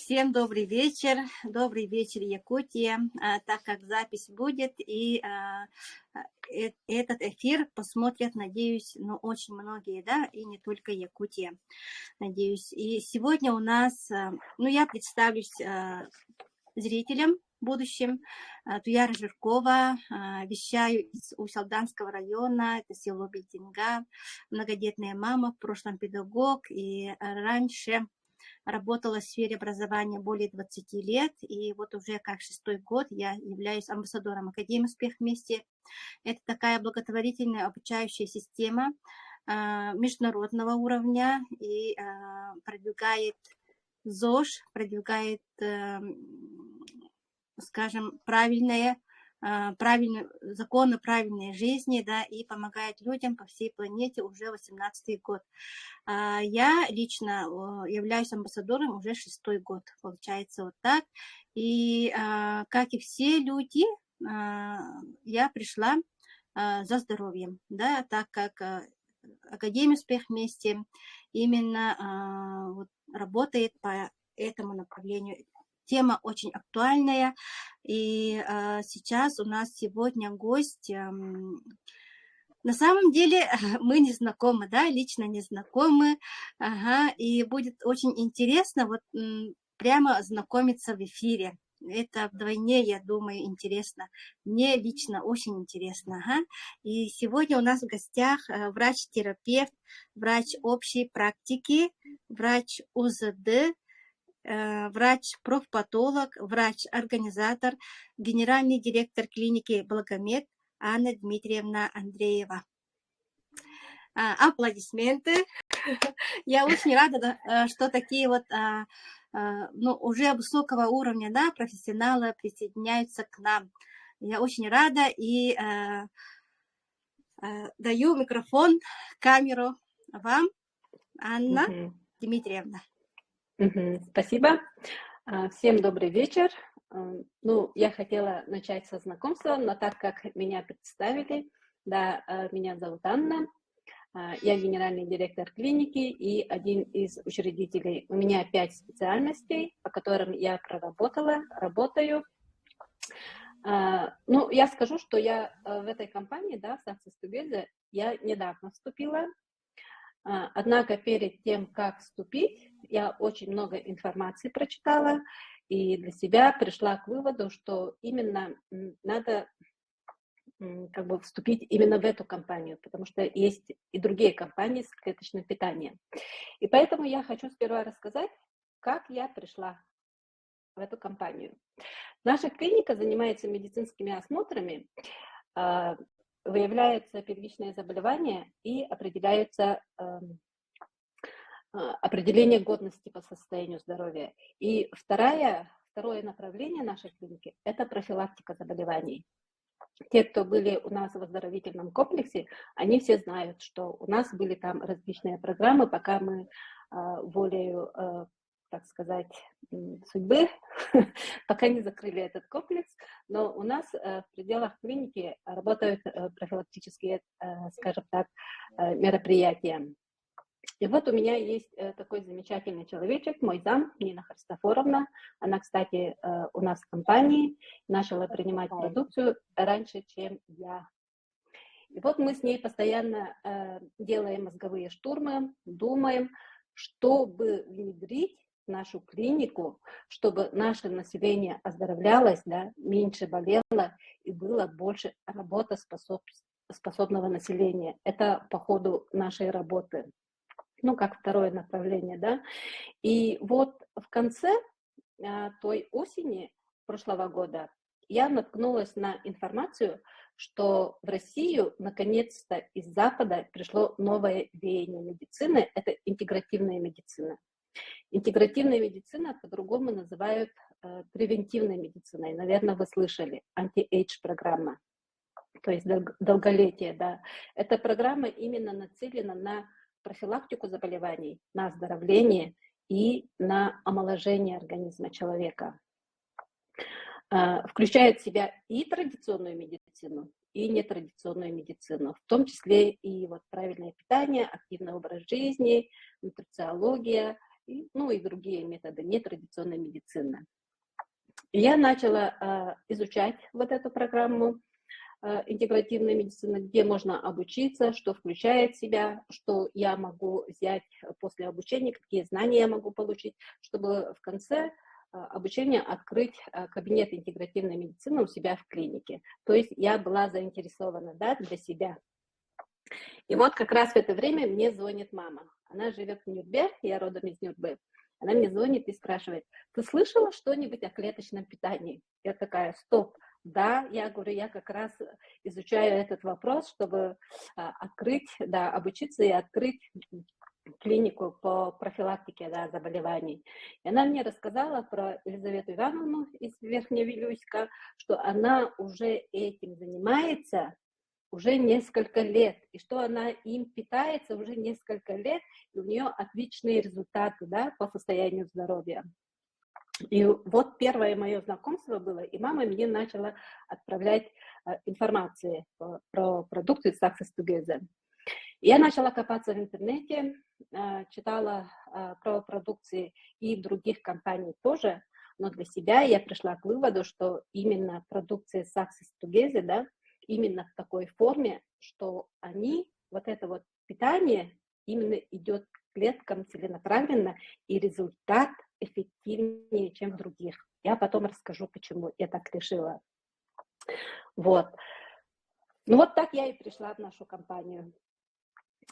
Всем добрый вечер, Якутия. Так как запись будет, и этот эфир посмотрят, надеюсь, очень многие, да, и не только Якутия, надеюсь. И сегодня у нас, я представлюсь зрителям будущим. Туяра Жиркова, вещаю из Усалданского района, это село Бельтинга, многодетная мама, в прошлом педагог, и раньше работала в сфере образования более 20 лет, и вот уже как 6-й год я являюсь амбассадором Академии «Успех вместе». Это такая благотворительная обучающая система международного уровня и продвигает ЗОЖ, продвигает, скажем, правильные законы правильной жизни, да, и помогает людям по всей планете уже 18-й год. Я лично являюсь амбассадором уже 6-й год, получается вот так. И как и все люди, я пришла за здоровьем, да, так как Академия «Успех вместе» именно работает по этому направлению. Тема очень актуальная, и сейчас у нас сегодня гость. На самом деле мы не знакомы, да, лично не знакомы, и будет очень интересно вот прямо знакомиться в эфире. Это вдвойне, я думаю, интересно. Мне лично очень интересно. И сегодня у нас в гостях врач-терапевт, врач общей практики, врач УЗД, врач-профпатолог, врач-организатор, генеральный директор клиники «Благомед» Анна Дмитриевна Андреева. Аплодисменты. Я очень рада, что такие вот уже высокого уровня, да, профессионалы присоединяются к нам. Я очень рада и даю микрофон, камеру вам, Анна Дмитриевна. Спасибо. Всем добрый вечер. Я хотела начать со знакомства, но так как меня представили, да, меня зовут Анна, я генеральный директор клиники и один из учредителей. У меня 5 специальностей, по которым я работаю. Я скажу, что я в этой компании, да, в Success Together, я недавно вступила. Однако перед тем, как вступить, я очень много информации прочитала и для себя пришла к выводу, что именно надо вступить именно в эту компанию, потому что есть и другие компании с клеточным питанием. И поэтому я хочу сперва рассказать, как я пришла в эту компанию. Наша клиника занимается медицинскими осмотрами, выявляются первичные заболевания и определяются определение годности по состоянию здоровья. И второе направление нашей клиники – это профилактика заболеваний. Те, кто были у нас в оздоровительном комплексе, они все знают, что у нас были там различные программы, пока мы волею, так сказать, судьбы, пока не закрыли этот комплекс, но у нас в пределах клиники работают профилактические, скажем так, мероприятия. И вот у меня есть такой замечательный человечек, мой зам, Нина Христофоровна. Она, кстати, у нас в компании начала принимать продукцию раньше, чем я. И вот мы с ней постоянно делаем мозговые штурмы, думаем, чтобы внедрить в нашу клинику, чтобы наше население оздоровлялось, да, меньше болело и было больше работоспособного населения. Это по ходу нашей работы. Как второе направление, да. И вот в конце той осени прошлого года я наткнулась на информацию, что в Россию наконец-то из Запада пришло новое веяние медицины, это интегративная медицина. Интегративная медицина по-другому называют превентивной медициной. Наверное, вы слышали, анти-эйдж программа, то есть долголетие, да. Эта программа именно нацелена на профилактику заболеваний, на оздоровление и на омоложение организма человека. Включает в себя и традиционную медицину, и нетрадиционную медицину, в том числе и вот правильное питание, активный образ жизни, нутрициология ну и другие методы нетрадиционной медицины. И я начала изучать вот эту программу интегративной медицины, где можно обучиться, что включает в себя, что я могу взять после обучения, какие знания я могу получить, чтобы в конце обучения открыть кабинет интегративной медицины у себя в клинике. То есть я была заинтересована, да, для себя. И вот как раз в это время мне звонит мама. Она живет в Нюрнберг, я родом из Нюрнберга. Она мне звонит и спрашивает: ты слышала что-нибудь о клеточном питании? Я такая: стоп, да, я говорю, я как раз изучаю этот вопрос, чтобы открыть, да, обучиться и открыть клинику по профилактике, да, заболеваний. И она мне рассказала про Елизавету Ивановну из Верхневилюйска, что она уже этим занимается уже несколько лет, и что она им питается уже несколько лет, и у нее отличные результаты, да, по состоянию здоровья. И вот первое мое знакомство было, и мама мне начала отправлять информацию про продукцию Success Together. Я начала копаться в интернете, читала про продукции и других компаний тоже, но для себя я пришла к выводу, что именно продукция Success Together, да, именно в такой форме, что они, вот это вот питание именно идет к клеткам целенаправленно, и результат эффективнее, чем в других. Я потом расскажу, почему я так решила. Вот. Ну вот так я и пришла в нашу компанию.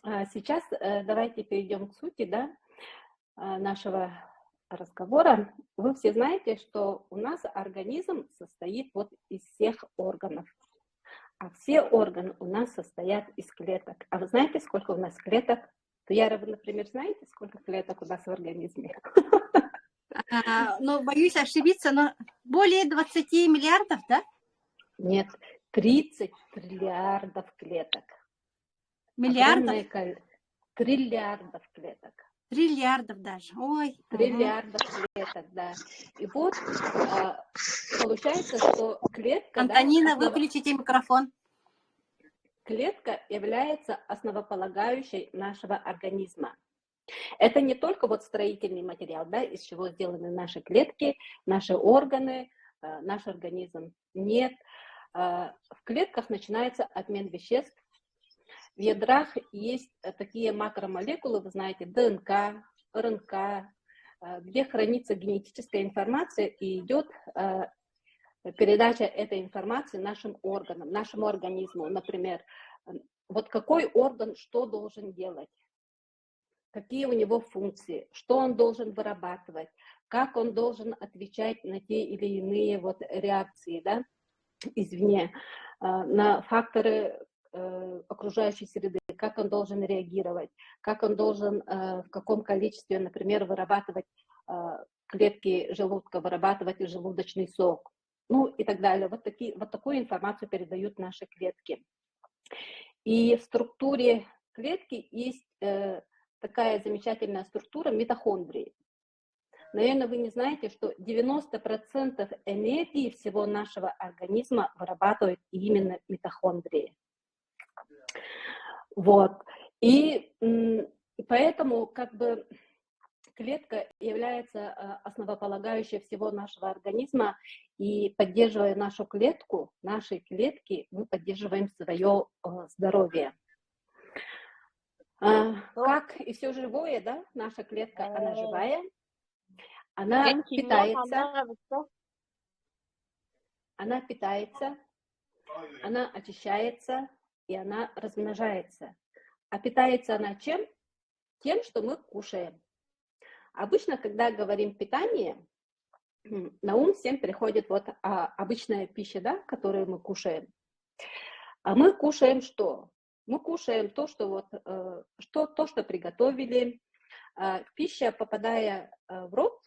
Сейчас давайте перейдем к сути, да, нашего разговора. Вы все знаете, что у нас организм состоит вот из всех органов. А все органы у нас состоят из клеток. А вы знаете, сколько у нас клеток? Яра, вы, например, знаете, сколько клеток у нас в организме? Ну, боюсь ошибиться, но более 20 миллиардов, да? Нет, 30 триллиардов клеток. Миллиардов? Триллиардов клеток. Триллиардов даже. Ой. Триллиардов клеток, да. И вот получается, что клетка... Антонина, да, выключите микрофон. Клетка является основополагающей нашего организма. Это не только вот строительный материал, да, из чего сделаны наши клетки, наши органы, наш организм. Нет. В клетках начинается обмен веществ. В ядрах есть такие макромолекулы, вы знаете, ДНК, РНК, где хранится генетическая информация и идет передача этой информации нашим органам, нашему организму. Например, вот какой орган что должен делать, какие у него функции, что он должен вырабатывать, как он должен отвечать на те или иные вот реакции, да, извне, на факторы окружающей среды, как он должен реагировать, как он должен в каком количестве, например, вырабатывать клетки желудка, вырабатывать желудочный сок, ну и так далее. Вот такую информацию передают наши клетки. И в структуре клетки есть такая замечательная структура митохондрии. Наверное, вы не знаете, что 90% энергии всего нашего организма вырабатывают именно митохондрии. Вот. И поэтому как бы клетка является основополагающей всего нашего организма, и поддерживая нашу клетку, наши клетки, мы поддерживаем свое здоровье. Как и все живое, да, наша клетка, она живая, она питается, она очищается, и она размножается. А питается она чем? Тем, что мы кушаем. Обычно, когда говорим питание, на ум всем приходит вот обычная пища, да, которую мы кушаем. А мы кушаем что? Мы кушаем то, что вот что приготовили. Пища, попадая в рот,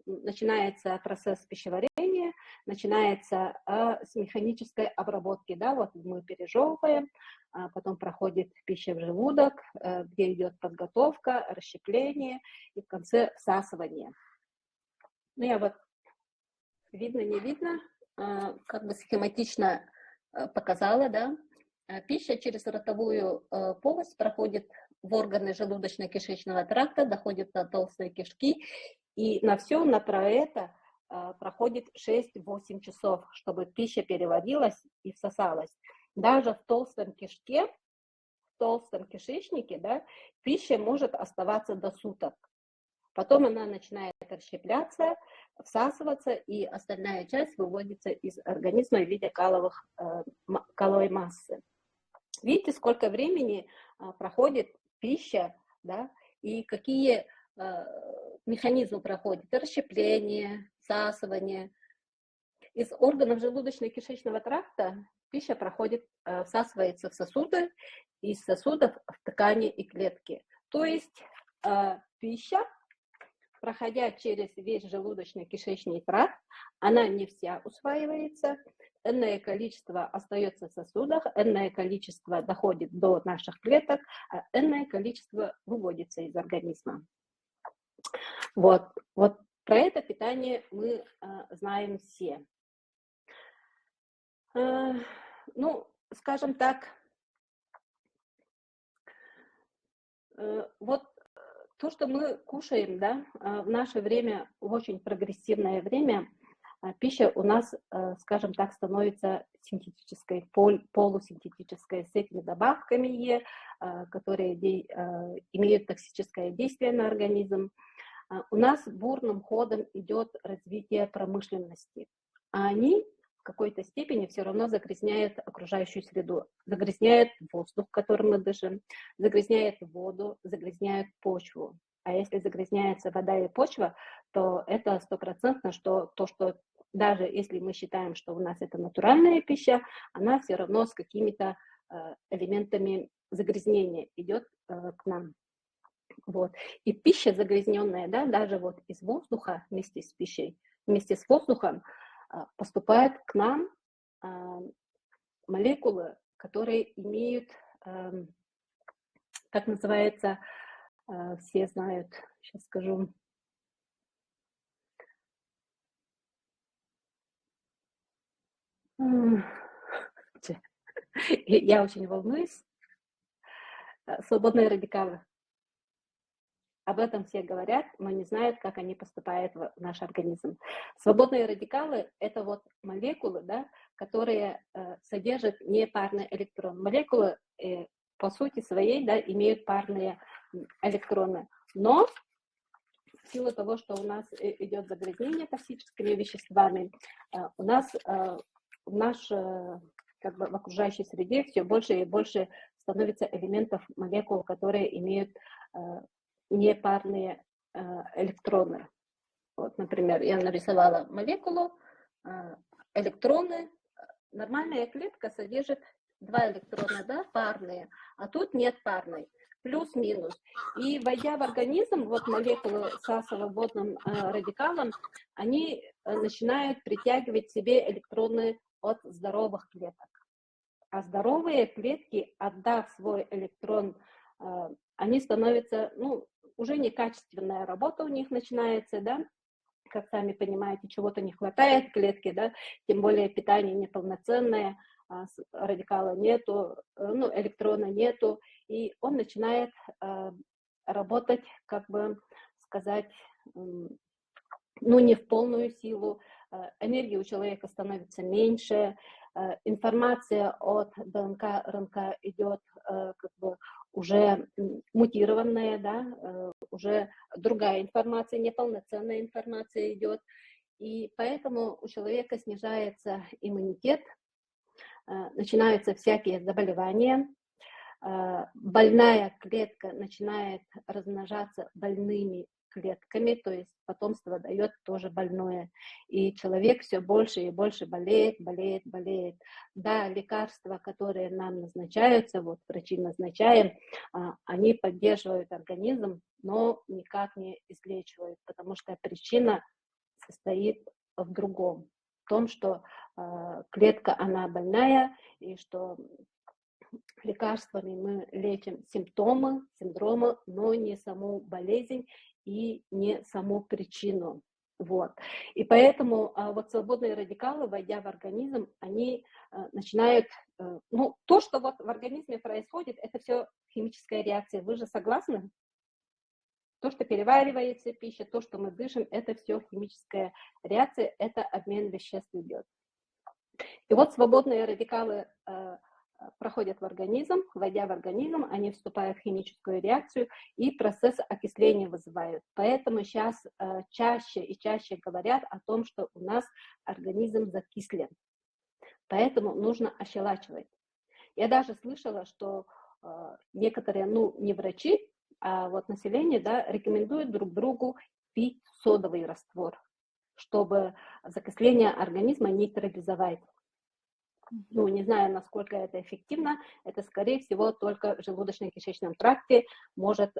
начинается процесс пищеварения, начинается с механической обработки, да, вот мы пережевываем, потом проходит пища в желудок, где идет подготовка, расщепление и в конце всасывание. Ну, я вот, видно, не видно, как бы схематично показала, да. Пища через ротовую полость проходит в органы желудочно-кишечного тракта, доходит до толстой кишки, и на все на про это проходит 6-8 часов, чтобы пища переводилась и всосалась. Даже в толстом кишке, в толстом кишечнике, да, пища может оставаться до суток. Потом она начинает расщепляться, всасываться, и остальная часть выводится из организма в виде каловой массы. Видите, сколько времени проходит пища, да, и какие механизмы проходят. Расщепление, всасывание. Из органов желудочно-кишечного тракта пища проходит, всасывается в сосуды, из сосудов в ткани и клетки. То есть пища, проходя через весь желудочно-кишечный тракт, она не вся усваивается, энное количество остается в сосудах, энное количество доходит до наших клеток, а энное количество выводится из организма. Вот про это питание мы знаем все. Ну, скажем так, вот то, что мы кушаем, да, в наше время, в очень прогрессивное время, пища у нас, скажем так, становится синтетической, полусинтетической, с этими добавками, которые имеют токсическое действие на организм. У нас бурным ходом идет развитие промышленности, а они в какой-то степени все равно загрязняют окружающую среду, загрязняют воздух, которым мы дышим, загрязняют воду, загрязняют почву. А если загрязняется вода и почва, то это стопроцентно, что даже если мы считаем, что у нас это натуральная пища, она все равно с какими-то элементами загрязнения идет к нам. Вот. И пища загрязненная, да, даже вот из воздуха вместе с пищей, вместе с воздухом поступают к нам молекулы, которые имеют, как называется, все знают, сейчас скажу, я очень волнуюсь, свободные радикалы. Об этом все говорят, но не знают, как они поступают в наш организм. Свободные радикалы – это вот молекулы, да, которые содержат непарный электрон. Молекулы по сути своей, да, имеют парные электроны, но в силу того, что у нас идет загрязнение токсическими веществами, у нас как бы в окружающей среде все больше и больше становится элементов молекул, которые имеют непарные электроны. Вот, например, я нарисовала молекулу, электроны. Нормальная клетка содержит 2 электрона, да, парные, а тут нет парной, плюс-минус. И войдя в организм, вот молекулы со свободным радикалом, они начинают притягивать к себе электроны от здоровых клеток. А здоровые клетки, отдав свой электрон, они становятся, ну, уже некачественная работа у них начинается, да, как сами понимаете, чего-то не хватает в клетке, да, тем более питание неполноценное, радикала нету, ну, электрона нету, и он начинает работать, как бы сказать, ну, не в полную силу, энергии у человека становится меньше, информация от ДНК, РНК идет как бы уже мутированная, да, уже другая информация, неполноценная информация идет, и поэтому у человека снижается иммунитет, начинаются всякие заболевания, больная клетка начинает размножаться больными клетками, то есть потомство дает тоже больное. И человек все больше и больше болеет. Да, лекарства, которые нам назначаются, вот врачи назначаем, они поддерживают организм, но никак не излечивают, потому что причина состоит в другом. В том, что клетка, она больная, и что лекарствами мы лечим симптомы, но не саму болезнь и не саму причину. Вот. И поэтому вот свободные радикалы, войдя в организм, они начинают, ну, то, что вот в организме происходит, это все химическая реакция. Вы же согласны? То, что переваривается пища, то, что мы дышим, это все химическая реакция, это обмен веществ идет. И вот свободные радикалы проходят в организм, войдя в организм, они вступают в химическую реакцию и процесс окисления вызывают. Поэтому сейчас чаще и чаще говорят о том, что у нас организм закислен. Поэтому нужно ощелачивать. Я даже слышала, что некоторые, ну, не врачи, а вот население, да, рекомендуют друг другу пить содовый раствор, чтобы закисление организма нейтрализовать. Ну, не знаю, насколько это эффективно, это, скорее всего, только в желудочно-кишечном тракте может,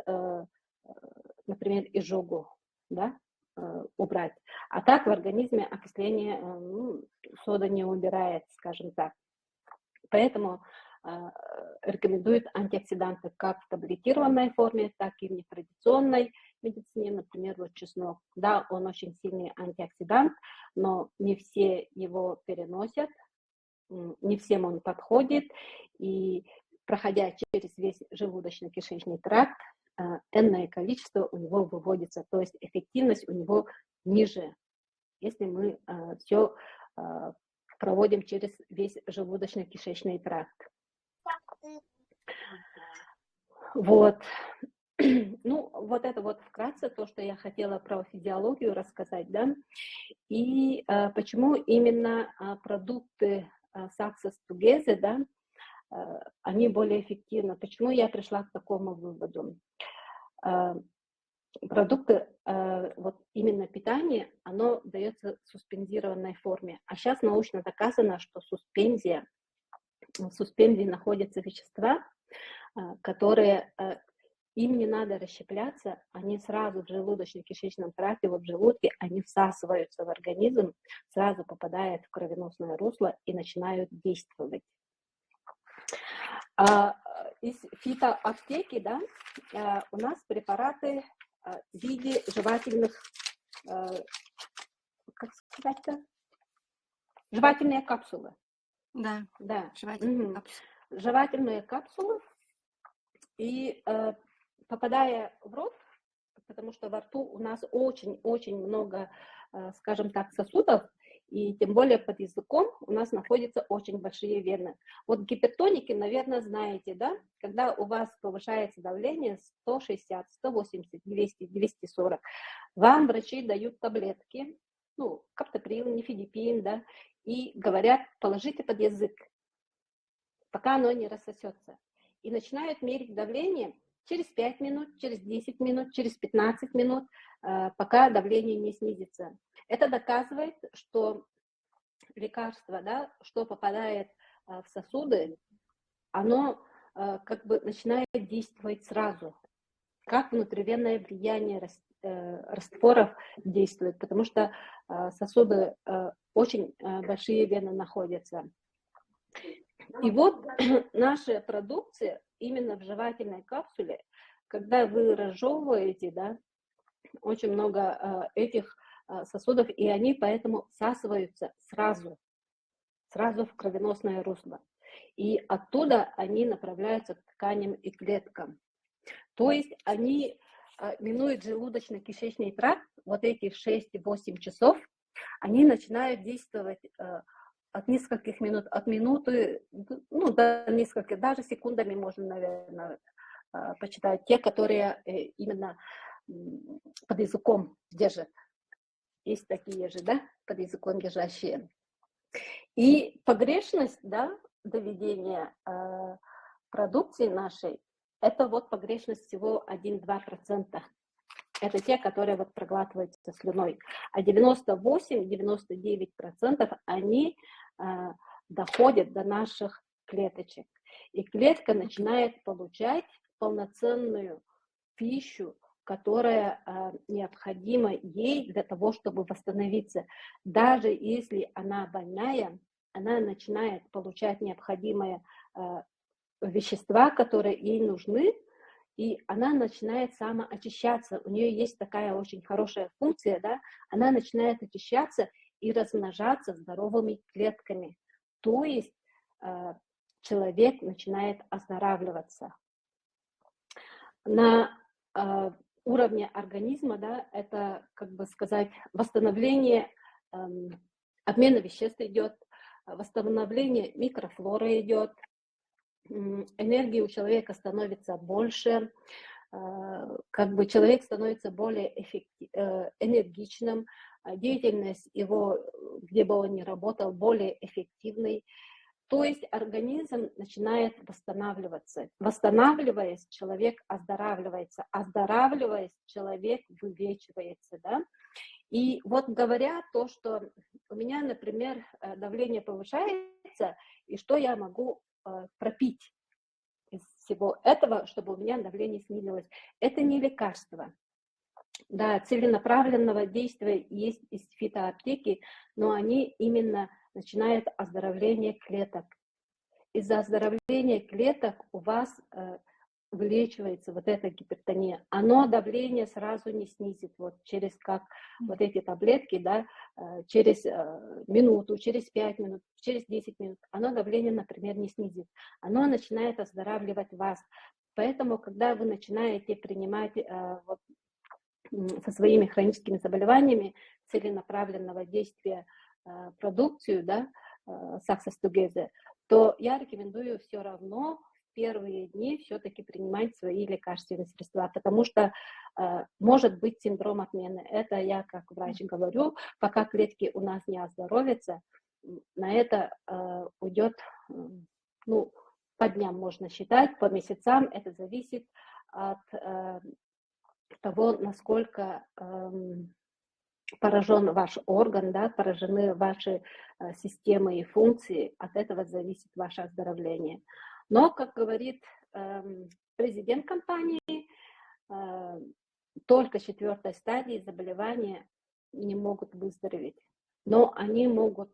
например, изжогу, да, убрать. А так в организме окисление сода не убирает, скажем так. Поэтому рекомендуют антиоксиданты как в таблетированной форме, так и в нетрадиционной медицине, например, вот чеснок. Да, он очень сильный антиоксидант, но не все его переносят, не всем он подходит, и проходя через весь желудочно-кишечный тракт, энное количество у него выводится, то есть эффективность у него ниже, если мы все проводим через весь желудочно-кишечный тракт. Вот. Ну, вот это вот вкратце то, что я хотела про физиологию рассказать, да, и почему именно продукты Success Together, да, они более эффективны. Почему я пришла к такому выводу? Продукты, вот именно питание, оно дается в суспендированной форме. А сейчас научно доказано, что в суспензии находятся вещества, которые им не надо расщепляться, они сразу в желудочно-кишечном тракте, вот в желудке, они всасываются в организм, сразу попадают в кровеносное русло и начинают действовать. Из фитоаптеки, да, у нас препараты в виде жевательных, как сказать-то, жевательные капсулы. Да, Да. жевательные капсулы. Жевательные капсулы. И попадая в рот, потому что во рту у нас очень-очень много, скажем так, сосудов, и тем более под языком у нас находятся очень большие вены. Вот гипертоники, наверное, знаете, да? Когда у вас повышается давление 160, 180, 200, 240, вам врачи дают таблетки, ну, каптоприл, нифедипин, да, и говорят, положите под язык, пока оно не рассосется. И начинают мерить давление через 5 минут, через 10 минут, через 15 минут, пока давление не снизится. Это доказывает, что лекарство, да, что попадает в сосуды, оно как бы начинает действовать сразу, как внутривенное влияние растворов действует, потому что сосуды очень большие вены находятся. И вот наша продукция именно в жевательной капсуле, когда вы разжевываете, да, очень много этих сосудов, и они поэтому всасываются сразу в кровеносное русло. И оттуда они направляются к тканям и клеткам. То есть они минуют желудочно-кишечный тракт, вот эти 6-8 часов, они начинают действовать от нескольких минут, от минуты, ну, до нескольких, даже секундами можно, наверное, почитать. Те, которые именно под языком держат. Есть такие же, да, под языком держащие. И погрешность, да, доведения продукции нашей, это вот погрешность всего 1-2%. Это те, которые вот проглатываются слюной. А 98-99% они доходят до наших клеточек. И клетка начинает получать полноценную пищу, которая необходима ей для того, чтобы восстановиться. Даже если она больная, она начинает получать необходимые вещества, которые ей нужны, и она начинает самоочищаться. У нее есть такая очень хорошая функция, да, она начинает очищаться и размножаться здоровыми клетками. То есть человек начинает оздоравливаться. На уровне организма, да, это, как бы сказать, восстановление обмена веществ идет, восстановление микрофлоры идет, энергии у человека становится больше, как бы человек становится более энергичным, деятельность его, где бы он ни работал, более эффективной. То есть организм начинает восстанавливаться. Восстанавливаясь, человек оздоравливается. Оздоравливаясь, человек вылечивается. Да? И вот говоря то, что у меня, например, давление повышается, и что я могу пропить из всего этого, чтобы у меня давление снизилось, это не лекарство. Да, целенаправленного действия есть из фитоаптеки, но они именно начинают оздоровление клеток. Из-за оздоровления клеток у вас вылечивается вот эта гипертония. Оно давление сразу не снизит, вот через как вот эти таблетки, да, через минуту, через 5 минут, через 10 минут. Оно давление, например, не снизит. Оно начинает оздоравливать вас. Поэтому, когда вы начинаете принимать вот, со своими хроническими заболеваниями целенаправленного действия продукцию, да, Success Together, то я рекомендую все равно в первые дни все-таки принимать свои лекарственные средства, потому что может быть синдром отмены. Это я как врач говорю, пока клетки у нас не оздоровятся, на это уйдет, ну, по дням можно считать, по месяцам, это зависит от того, насколько поражен ваш орган, да, поражены ваши системы и функции, от этого зависит ваше оздоровление. Но, как говорит президент компании, только 4-й стадии заболевания не могут выздороветь, но они могут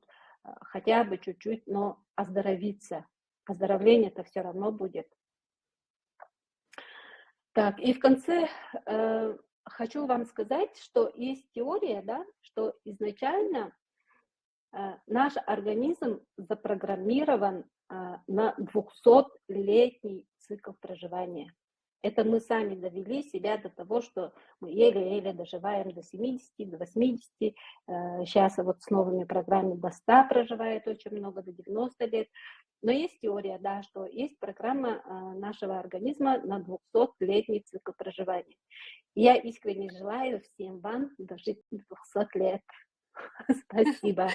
хотя бы чуть-чуть, но оздоровиться. Оздоровление-то все равно будет. Так, и в конце хочу вам сказать, что есть теория, да, что изначально наш организм запрограммирован на 200-летний цикл проживания. Это мы сами довели себя до того, что мы еле-еле доживаем до 70, до 80. Сейчас вот с новыми программами до 100 проживает очень много, до 90 лет. Но есть теория, да, что есть программа нашего организма на 200-летний цикл проживания. Я искренне желаю всем вам дожить до 200 лет. Спасибо.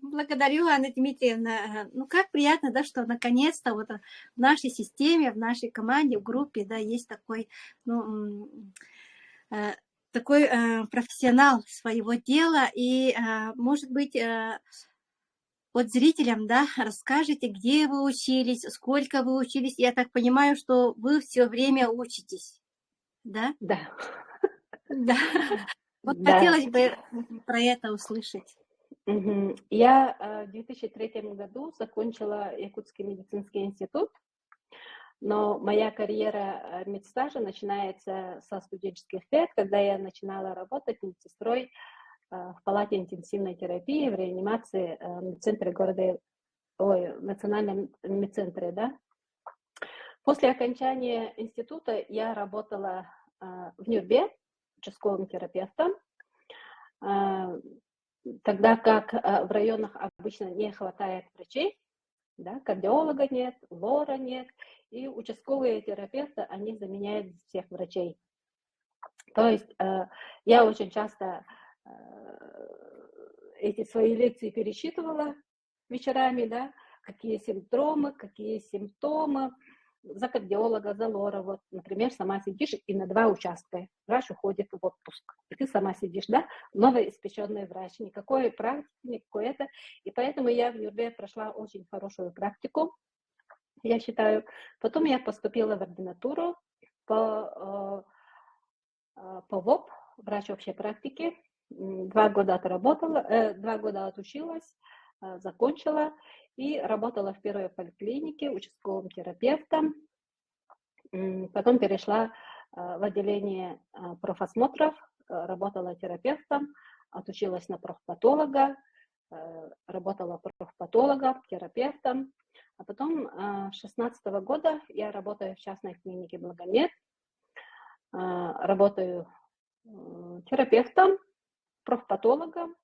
Благодарю, Анна Дмитриевна. Ну, как приятно, да, что наконец-то вот в нашей системе, в нашей команде, в группе, да, есть такой, ну, такой профессионал своего дела. И, может быть, вот зрителям, да, расскажите, где вы учились, сколько вы учились. Я так понимаю, что вы все время учитесь, да? Да. Да. Вот Да. хотелось бы про это услышать. Я в 2003 году закончила Якутский медицинский институт, но моя карьера медстажа начинается со студенческих лет, когда я начинала работать медсестрой в палате интенсивной терапии в реанимации в медцентре города, в национальном медцентре, да. После окончания института я работала в Нюрбе участковым терапевтом, тогда как в районах обычно не хватает врачей, да, кардиолога нет, лора нет, и участковые терапевты, они заменяют всех врачей. То есть я очень часто эти свои лекции пересчитывала вечерами, да, какие симптомы, какие симптомы, за кардиолога, за лора, вот, например, сама сидишь и на 2 участка, врач уходит в отпуск, и ты сама сидишь, да, новоиспеченный врач, никакой практики, никакой это, и поэтому я в Нюрбе прошла очень хорошую практику, я считаю. Потом я поступила в ординатуру по ВОП, врач общей практики, 2 года отработала, 2 года отучилась, закончила и работала в первой поликлинике участковым терапевтом. Потом перешла в отделение профосмотров, работала терапевтом, отучилась на профпатолога, работала профпатологом, терапевтом. А потом с 2016 года я работаю в частной клинике Благомед, работаю терапевтом, профпатологом,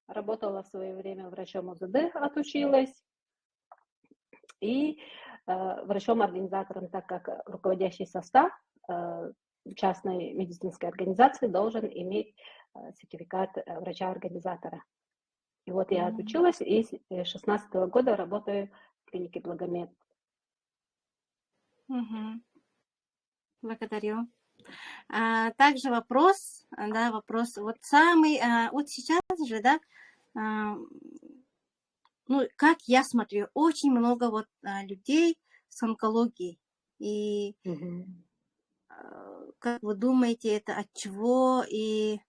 работала в свое время врачом УЗД, отучилась, и врачом-организатором, так как руководящий состав частной медицинской организации должен иметь сертификат врача-организатора. И вот я отучилась, и с 2016 года работаю в клинике Благомед. Благодарю. Также вопрос, вот самый, вот сейчас же, да, ну, как я смотрю, очень много вот людей с онкологией. И как вы думаете, это от чего? И,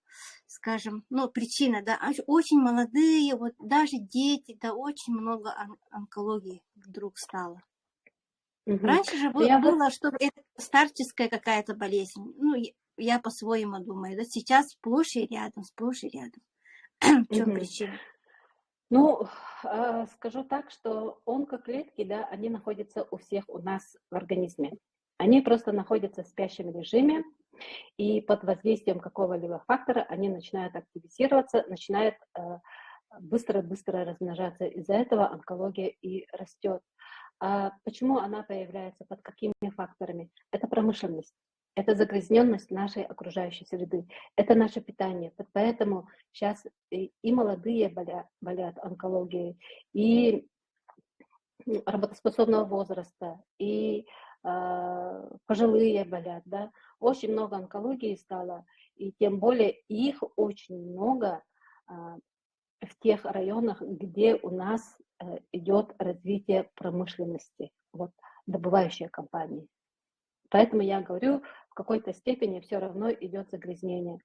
скажем, ну, причина, да, очень молодые, вот даже дети, да, очень много онкологии вдруг стало. Раньше же было, что это старческая какая-то болезнь. Ну, я по-своему думаю, да, сейчас сплошь и рядом. В чем причина? Ну, скажу так, что онкоклетки, да, они находятся у всех у нас в организме. Они просто находятся в спящем режиме, и под воздействием какого-либо фактора они начинают активизироваться, начинают быстро-быстро размножаться. Из-за этого онкология и растет. А почему она появляется, под какими факторами? Это промышленность. Это загрязненность нашей окружающей среды, это наше питание. Поэтому сейчас и молодые болят онкологией, и работоспособного возраста, и пожилые болят. Да? Очень много онкологии стало, и тем более их очень много в тех районах, где у нас идет развитие промышленности, вот, добывающие компании. Поэтому я говорю, в какой-то степени все равно идет загрязнение.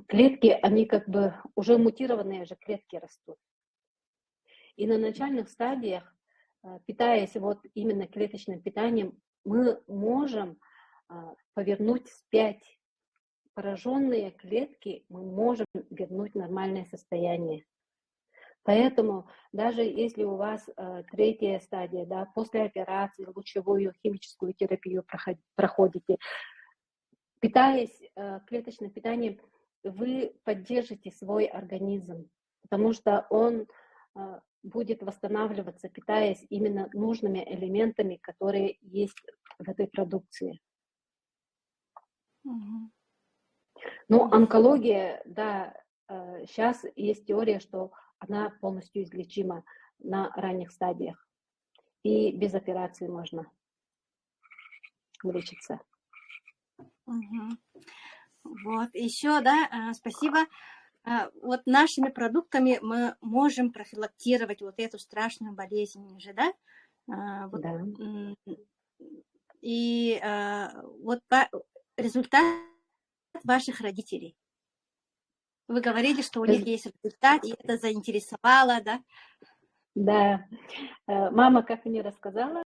Клетки, они как бы уже мутированные же клетки растут. И на начальных стадиях, питаясь вот именно клеточным питанием, мы можем повернуть вспять пораженные клетки, мы можем вернуть нормальное состояние. Поэтому даже если у вас третья стадия, да, после операции лучевую химическую терапию проходите, питаясь клеточным питанием, вы поддержите свой организм, потому что он будет восстанавливаться, питаясь именно нужными элементами, которые есть в этой продукции. Ну, онкология, да, сейчас есть теория, что она полностью излечима на ранних стадиях. И без операции можно вылечиться. Вот, еще, да, спасибо. Вот нашими продуктами мы можем профилактировать вот эту страшную болезнь же, да? Вот, да. И вот результат ваших родителей. Вы говорили, что у них есть результат, и это заинтересовало, да? Да. Мама, как мне рассказала,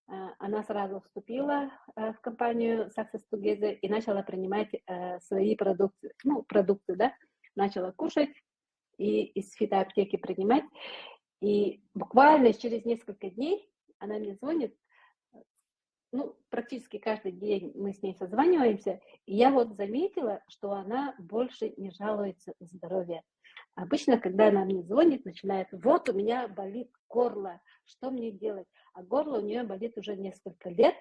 она сразу вступила в компанию Success Together и начала принимать свои продукты, да, начала кушать и из фитоаптеки принимать. И буквально через несколько дней она мне звонит, ну, практически каждый день мы с ней созваниваемся, и я вот заметила, что она больше не жалуется на здоровье. Обычно, когда она мне звонит, начинает: вот у меня болит горло, что мне делать? А горло у нее болит уже несколько лет.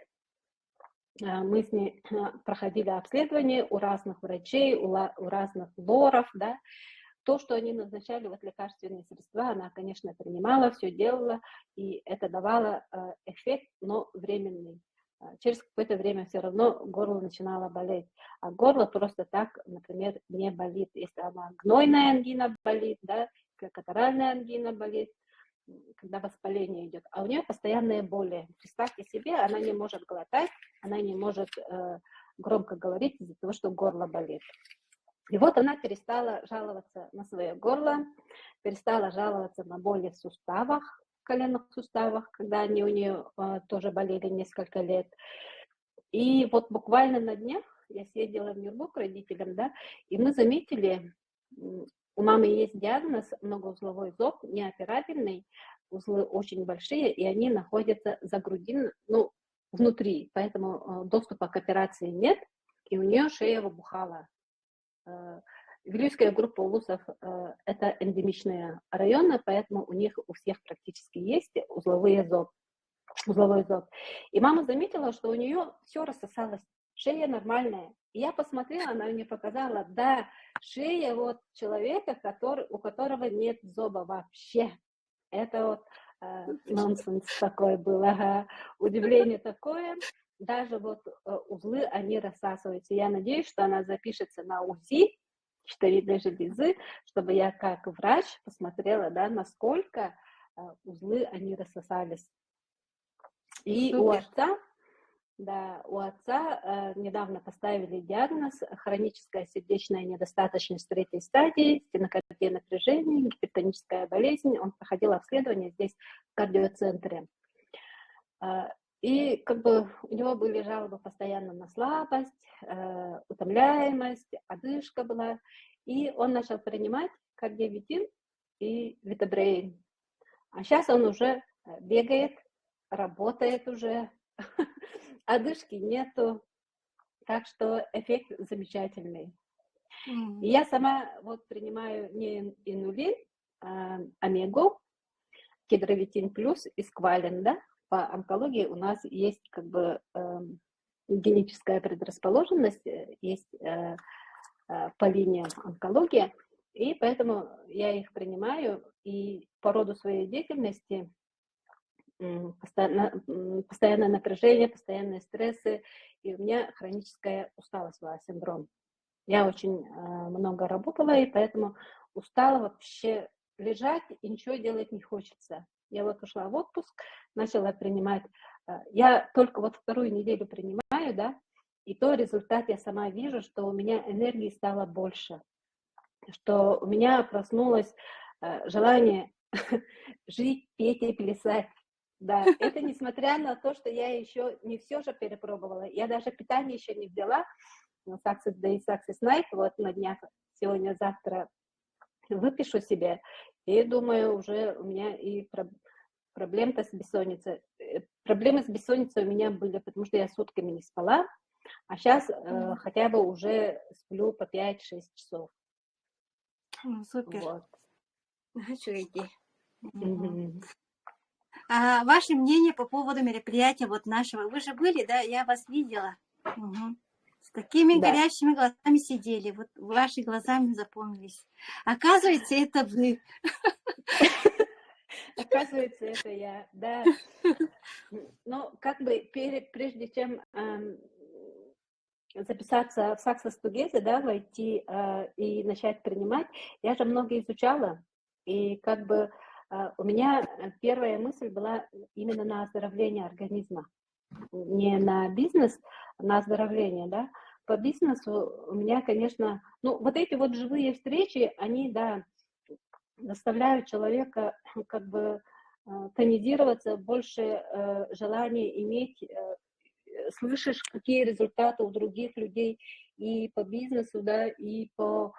Мы с ней проходили обследование у разных врачей, у разных лоров, да. То, что они назначали, вот лекарственные средства, она, конечно, принимала, все делала, и это давало эффект, но временный. Через какое-то время все равно горло начинало болеть. А горло просто так, например, не болит. Если она гнойная ангина болит, да, катаральная ангина болит, когда воспаление идет. А у нее постоянные боли. Представьте себе, она не может глотать, она не может громко говорить из-за того, что горло болит. И вот она перестала жаловаться на свое горло, перестала жаловаться на боли в суставах, коленных суставах, когда они у нее тоже болели несколько лет. И вот буквально на днях я съездила в Нюрбу к родителям, да, и мы заметили, у мамы есть диагноз многоузловой зоб, неоперабельный, узлы очень большие, и они находятся за грудиной, ну, внутри, поэтому доступа к операции нет, и у нее шея выбухала. Вилюйская группа улусов – это эндемичные районы, поэтому у них у всех практически есть узловой зоб. И мама заметила, что у нее все рассосалось, шея нормальная. И я посмотрела, она мне показала, да, шея вот человека, у которого нет зоба вообще. Это вот нонсенс такой был, ага, удивление такое. Даже вот узлы, они рассасываются. Я надеюсь, что она запишется на УЗИ щитовидной железы, чтобы я как врач посмотрела, да, насколько узлы, они рассосались. И у отца недавно поставили диагноз хроническая сердечная недостаточность третьей стадии, стенокардия напряжения, гипертоническая болезнь. Он проходил обследование здесь в кардиоцентре. И как бы у него были жалобы постоянно на слабость, утомляемость, одышка была. И он начал принимать кардиовитин и витабрейн. А сейчас он уже бегает, работает уже, одышки нету, так что эффект замечательный. И я сама вот принимаю не инулин, а омегу, кедровитин плюс и сквалин, да. По онкологии у нас есть как бы генетическая предрасположенность, есть по линиям онкологии, и поэтому я их принимаю, и по роду своей деятельности постоянное напряжение, постоянные стрессы, и у меня хроническая усталость была, синдром. Я очень много работала, и поэтому устала вообще лежать, и ничего делать не хочется. Я вот ушла в отпуск, начала принимать. Я только вот вторую неделю принимаю, да, и то результат я сама вижу, что у меня энергии стало больше, что у меня проснулось желание жить, петь и плясать. Да, это несмотря на то, что я еще не все же перепробовала. Я даже питание еще не взяла. Success Day, Success Night, вот на днях, сегодня-завтра выпишу себе. И думаю, уже у меня и проблемы с бессонницей. Проблемы с бессонницей у меня были, потому что я сутками не спала. А сейчас хотя бы уже сплю по 5-6 часов. Супер. Вот. Хочу идти. А ваше мнение по поводу мероприятия вот нашего? Вы же были, да? Я вас видела. С такими горящими глазами сидели. Вот ваши глаза мне запомнились. Оказывается, это вы. Оказывается, это я, да. Но как бы прежде чем записаться в Success Together, да, войти и начать принимать, я же много изучала, и как бы у меня первая мысль была именно на оздоровление организма, не на бизнес, а на оздоровление, да. По бизнесу у меня, конечно, ну, вот эти вот живые встречи, они, да, заставляют человека как бы тонизироваться, больше желания иметь, слышишь, какие результаты у других людей и по бизнесу, да, и по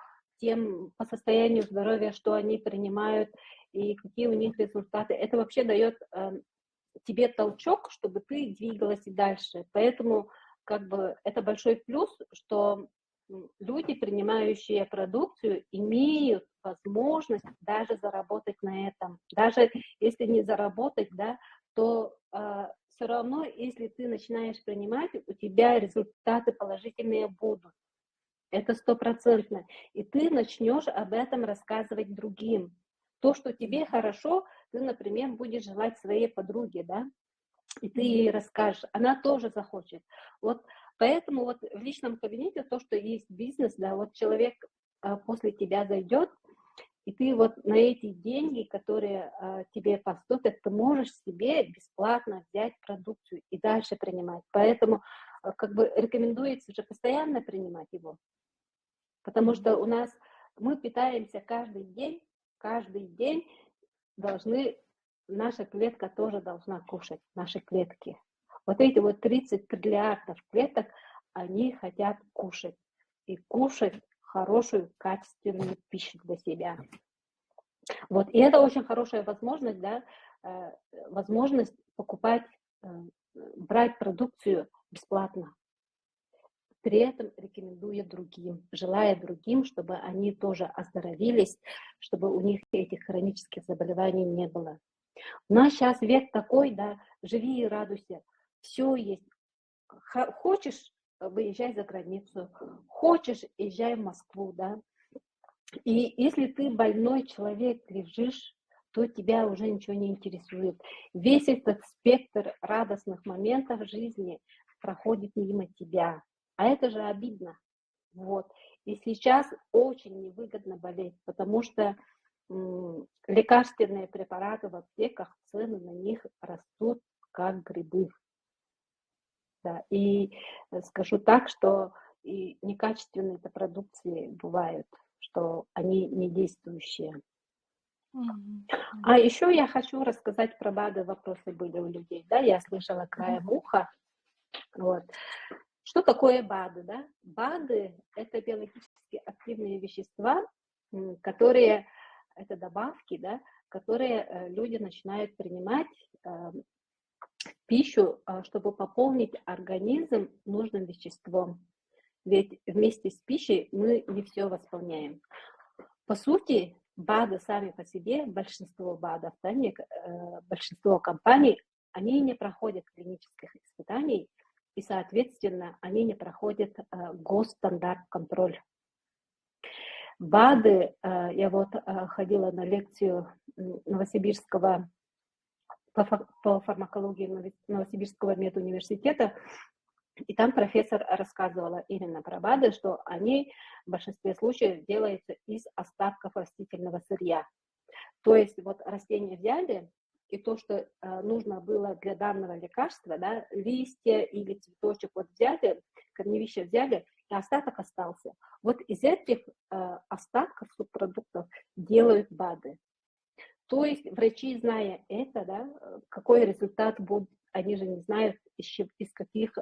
состоянию здоровья, что они принимают, и какие у них результаты. Это вообще дает тебе толчок, чтобы ты двигалась и дальше. Поэтому как бы это большой плюс, что люди, принимающие продукцию, имеют возможность даже заработать на этом. Даже если не заработать, да, то все равно, если ты начинаешь принимать, у тебя результаты положительные будут. Это 100%. И ты начнешь об этом рассказывать другим. То, что тебе хорошо, ты, например, будешь желать своей подруге, да, и ты ей расскажешь, она тоже захочет. Вот поэтому вот в личном кабинете то, что есть бизнес, да, вот человек после тебя зайдет, и ты вот на эти деньги, которые тебе поступят, ты можешь себе бесплатно взять продукцию и дальше принимать. Поэтому как бы рекомендуется же постоянно принимать его. Потому что у нас мы питаемся каждый день должны наша клетка тоже должна кушать, наши клетки. Вот эти вот 30 триллиардов клеток, они хотят кушать. И кушать хорошую, качественную пищу для себя. Вот. И это очень хорошая возможность, да, возможность покупать, брать продукцию бесплатно. При этом рекомендуя другим, желая другим, чтобы они тоже оздоровились, чтобы у них этих хронических заболеваний не было. У нас сейчас век такой, да, живи и радуйся. Все есть. Хочешь, выезжай за границу. Хочешь, езжай в Москву, да. И если ты больной человек, лежишь, то тебя уже ничего не интересует. Весь этот спектр радостных моментов в жизни проходит мимо тебя. А это же обидно. Вот. И сейчас очень невыгодно болеть, потому что лекарственные препараты в аптеках, цены на них растут как грибы. Да. И скажу так, что и некачественные продукции бывают, что они не действующие. А еще я хочу рассказать про БАДы, вопросы были у людей, да, я слышала краем уха. Вот. Что такое БАДы, да? БАДы – это биологически активные вещества, которые, это добавки, да, которые люди начинают принимать в пищу, чтобы пополнить организм нужным веществом. Ведь вместе с пищей мы не все восполняем. По сути, БАДы сами по себе, большинство БАДов, да, большинство компаний, они не проходят клинических испытаний, и, соответственно, они не проходят госстандарт-контроль. БАДы, я вот ходила на лекцию Новосибирского по фармакологии Новосибирского медуниверситета, и там профессор рассказывала именно про БАДы, что они в большинстве случаев делаются из остатков растительного сырья. То есть вот растения взяли, и то, что нужно было для данного лекарства, да, листья или цветочек вот взяли, корневища взяли, и остаток остался. Вот из этих остатков субпродуктов делают БАДы. То есть врачи, зная это, да, какой результат будет, они же не знают, из каких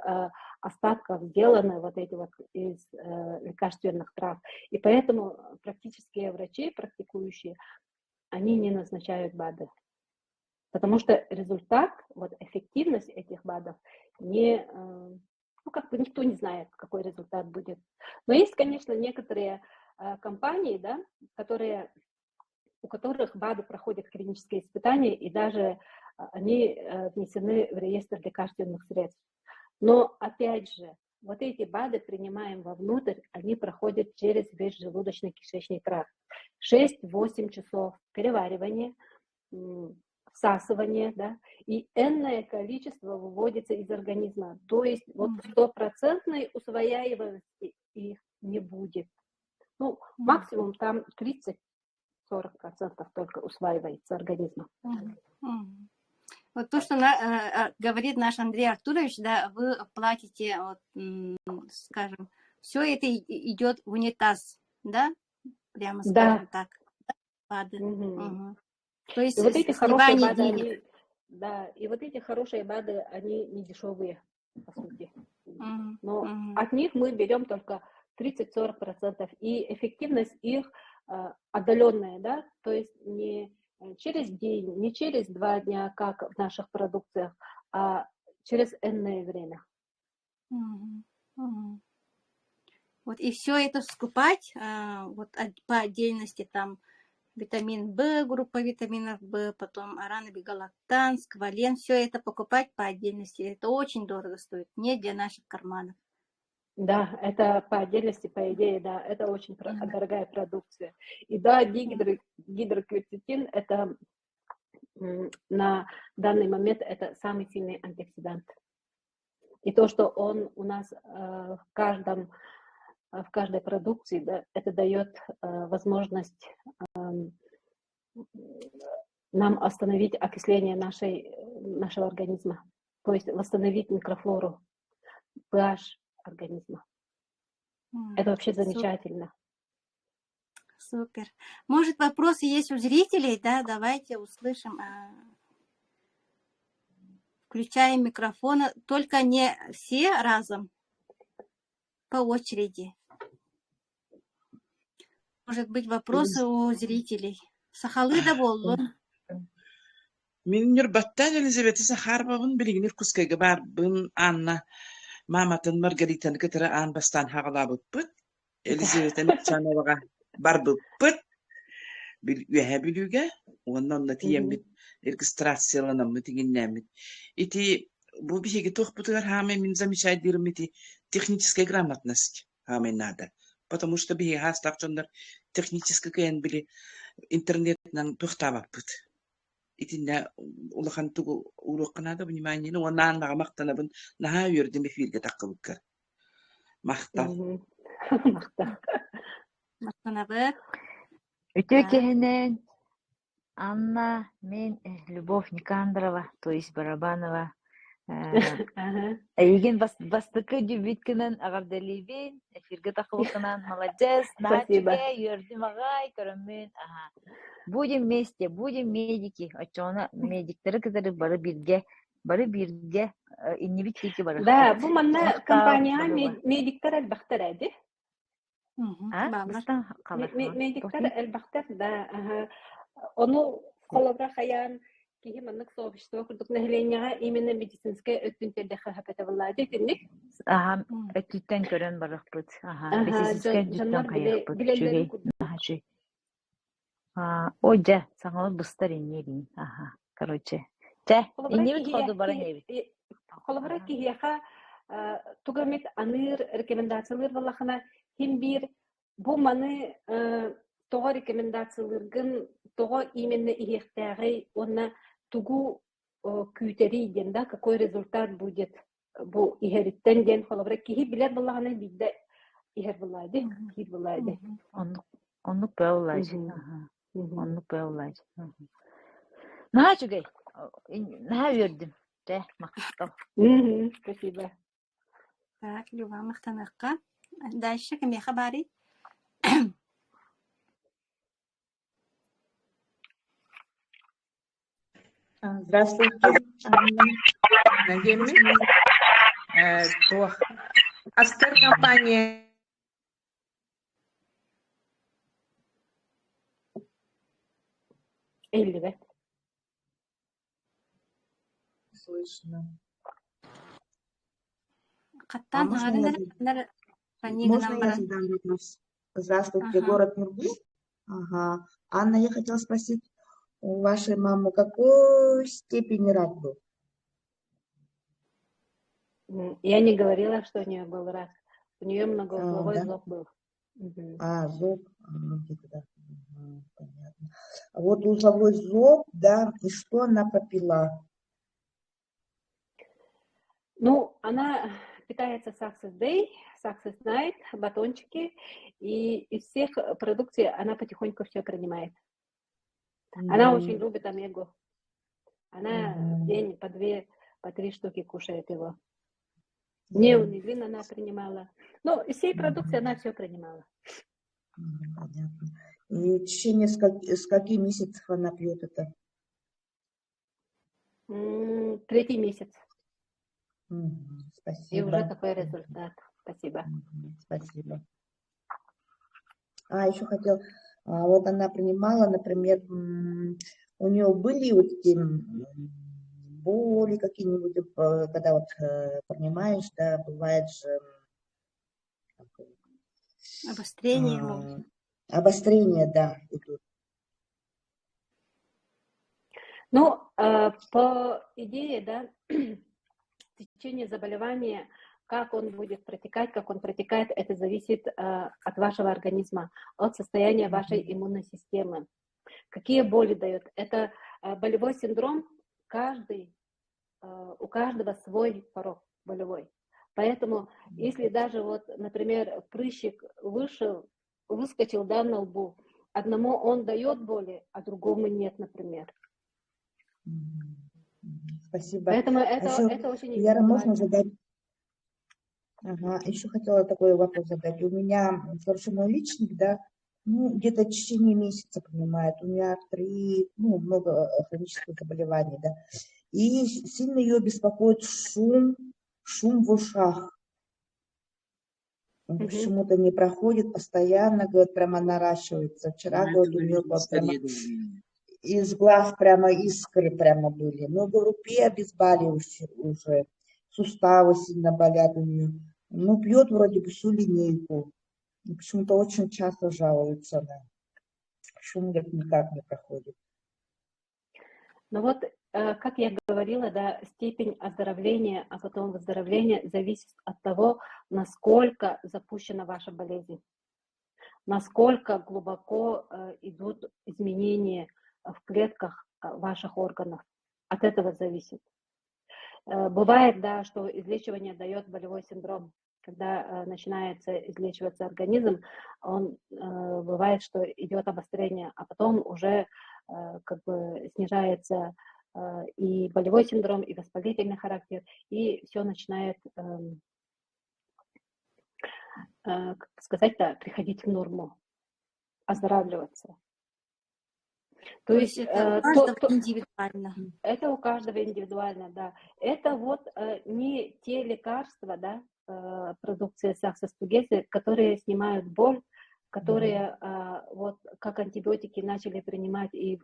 остатков сделаны вот эти вот из лекарственных трав. И поэтому практические врачи, практикующие, они не назначают БАДы. Потому что результат, вот эффективность этих БАДов, как бы никто не знает, какой результат будет. Но есть, конечно, некоторые компании, да, у которых БАДы проходят клинические испытания, и даже они внесены в реестр лекарственных средств. Но, опять же, вот эти БАДы принимаем вовнутрь, они проходят через весь желудочно-кишечный тракт. 6-8 часов переваривания, всасывание, да, и энное количество выводится из организма. То есть вот стопроцентной усвояемости их не будет. Ну, максимум там 30-40% только усваивается организмом. Вот то, что говорит наш Андрей Артурович, да, вы платите, вот, скажем, все это идет в унитаз, да, прямо скажем так. БАДы. То есть и вот эти хорошие БАДы, они, да, и вот эти хорошие БАДы, они не дешевые, по сути. Но от них мы берем только 30-40%, и эффективность их отдаленная, да, то есть не через день, не через 2 дня, как в наших продукциях, а через энное время. Вот и все это скупать вот по отдельности, там витамин В, группа витаминов В, потом аранобигалактан, сквален, все это покупать по отдельности, это очень дорого стоит, не для наших карманов. Да, это по отдельности, по идее, да, это очень дорогая продукция. И да, гидрокверцетин, это на данный момент это самый сильный антиоксидант. И то, что он у нас в каждой продукции, да, это дает возможность нам остановить окисление нашего организма, то есть восстановить микрофлору, pH организма. Это вообще замечательно. Супер. Может, вопросы есть у зрителей, да? Давайте услышим. Включаем микрофон, только не все разом, по очереди. Может быть, вопросы у зрителей. Сахалыда болу. Min yurbattan Elizabeth Saharba'nın bilginir kuskayga barbın Anna Mamatın Margarita'nı kıtıra an bastan hağalabıpıt. Elizabeth'in çanavaga barbıpıt. Bir üye bilüge. Ondan da tiyemmit registrasyalanamı tiginnemmit. İti bu bir şey tuhputugar hame min замечать дирмити технической грамотность хаме надо. Потому что би хастапчондар технический кен били интернетнан тухтабапыт. Итинне улахан тугу улукканада внимание, но онан мага мактанабын наха үрдүм эфирге таккыбыккар. Мактал. Мақтанабы. Ütекенен Анна, мен Любовь Никандрова, то есть Барабанова. Еген бастыкы жүбіткінін ағардалибен, эфирге тақылықынан, молодец, нахачыге, үрдім ағай, көріммен, будем вместе, будем медики, очоны медиктері кізері бары бирге, иннебит кейті бары. Да, бұл манна компания медиктер әлбақтар әді. Медиктер әлбақтар, да. Оны қолабра қаян, кейі маннық соғыштыға күрдік нәхіленияға именно медицинская өттінтердіқі хапеті вылады етіндік? Өттіттен көрін барық бұд. Бесесізген жүттен қайық бұд. Жүгей. О, жа, саңалы бұстар енебін. Короче. Жа, енебін қолды барын ебін. Қолабра кейіға тұғамет аныр рекомендациялар валақына хем бір бұл маны тоға рекомендацияларғын тоға именно иектәғі онна тугу күйтери иден, да, какой результат будет бу ихериттен ден холобра кихи билет баллагана бидде ихер баллайды, хир баллайды. Оннук бәулайды. Оннук бәулайды. Наха чугай? Наха өрдім. Жа, мақтал. Спасибо. Так, Люба, мақтанаққа. Дальше, кім хабари? Здравствуйте, Надежда. Астер компания. Эльвет. Слышно. Можно я задам вопрос? Здравствуйте, город Нургул. Ага. Анна, я хотела спросить, у вашей мамы какой степени рак был? Я не говорила, что у нее был рак. У нее многоугловой зоб был. Зоб. Да. Понятно. А вот узловой зоб, да, и что она попила? Ну, она питается Success Day, Success Night, батончики, и из всех продукций она потихоньку все принимает. Она очень любит омегу. Она в день по 2, по 3 штуки кушает его. Неонилин она принимала. Ну, из всей продукции она все принимала. Понятно. И в течение скольки месяцев она пьет это? 3-й месяц. Спасибо. И уже такой результат. Спасибо. Спасибо. Еще хотел, вот она принимала, например, у нее были вот эти боли какие-нибудь, когда вот принимаешь, да, бывает же... Обострение. Обострение, да, идут. Ну, по идее, да, течение заболевания, как он будет протекать, как он протекает, это зависит от вашего организма, от состояния вашей иммунной системы. Какие боли дает? Это болевой синдром, у каждого свой порог болевой. Поэтому, если даже вот, например, прыщик выскочил, да, на лбу, одному он дает боли, а другому нет, например. Спасибо. Поэтому это очень интересно. Можно задать? Еще хотела такой вопрос задать. У меня совершенно личник, да, где-то в течение месяца принимает. У меня артрит, много хронических заболеваний, да. И сильно ее беспокоит шум в ушах. Он Мгм. почему-то не проходит, постоянно, говорит, прямо наращивается. Вчера, говорит, у нее прямо из глаз прямо искры прямо были. Но, говорю, пей обезболивающее уже. Суставы сильно болят у нее. Ну, пьет вроде бы всю линейку. Но почему-то очень часто жалуется на шум, говорит, никак не проходит. Ну вот, как я говорила, да, степень оздоровления, а потом выздоровления зависит от того, насколько запущена ваша болезнь, насколько глубоко идут изменения в клетках ваших органов. От этого зависит. Бывает, да, что излечивание дает болевой синдром. Когда начинается излечиваться организм, он бывает, что идет обострение, а потом уже как бы снижается и болевой синдром, и воспалительный характер, и все начинает, как сказать-то, приходить в норму, оздоравливаться. То есть это у каждого индивидуально. это у каждого индивидуально, да. Это вот не те лекарства, да, продукция саксостугесы, которые снимают боль, которые вот как антибиотики начали принимать и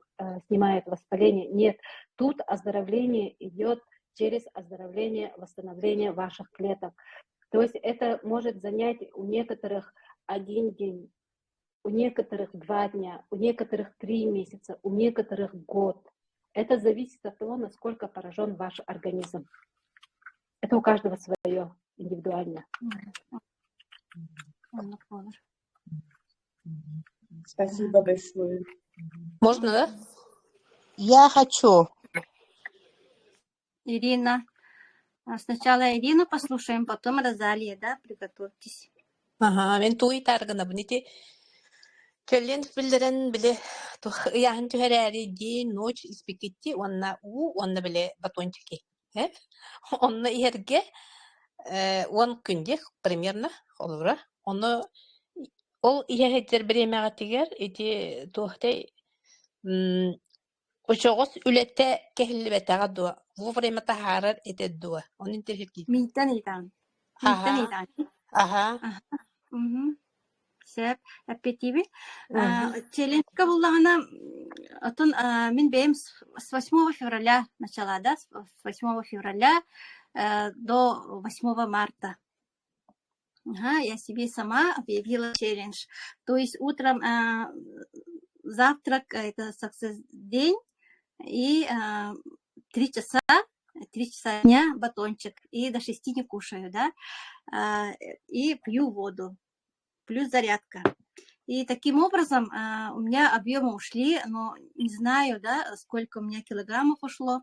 снимают воспаление. Нет, тут оздоровление идет через оздоровление, восстановление ваших клеток. То есть это может занять у некоторых 1 день, у некоторых 2 дня, у некоторых 3 месяца, у некоторых год. Это зависит от того, насколько поражен ваш организм. Это у каждого свое, индивидуально. Спасибо большое. Можно, да? Я хочу. Ирина. Сначала Ирину послушаем, потом Розалия, да, приготовьтесь. Ага, мен туй таргана бунити. Келлен билдерен биле яхан түһәрәри ди ночь испекетти онна биле батончики. Онна иерге 10 күнде примерно олура. Оны ол иһәттер биремәгә тигәр ити тухтай Ошогос үлетте кехилбетага дуа. Вовремя тахарар этеддуа. Он интерхетки. Митан идан. Ага. Ага. Сәп, аппетиби. Челенка буллагана отон мен бем с 8 февраля начала, да, с 8 февраля до 8 марта. Ага, я себе сама объявила челлендж. То есть утром завтрак, это день, и 3 часа дня батончик, и до 6 не кушаю, да, и пью воду, плюс зарядка. И таким образом у меня объемы ушли, но не знаю, да, сколько у меня килограммов ушло,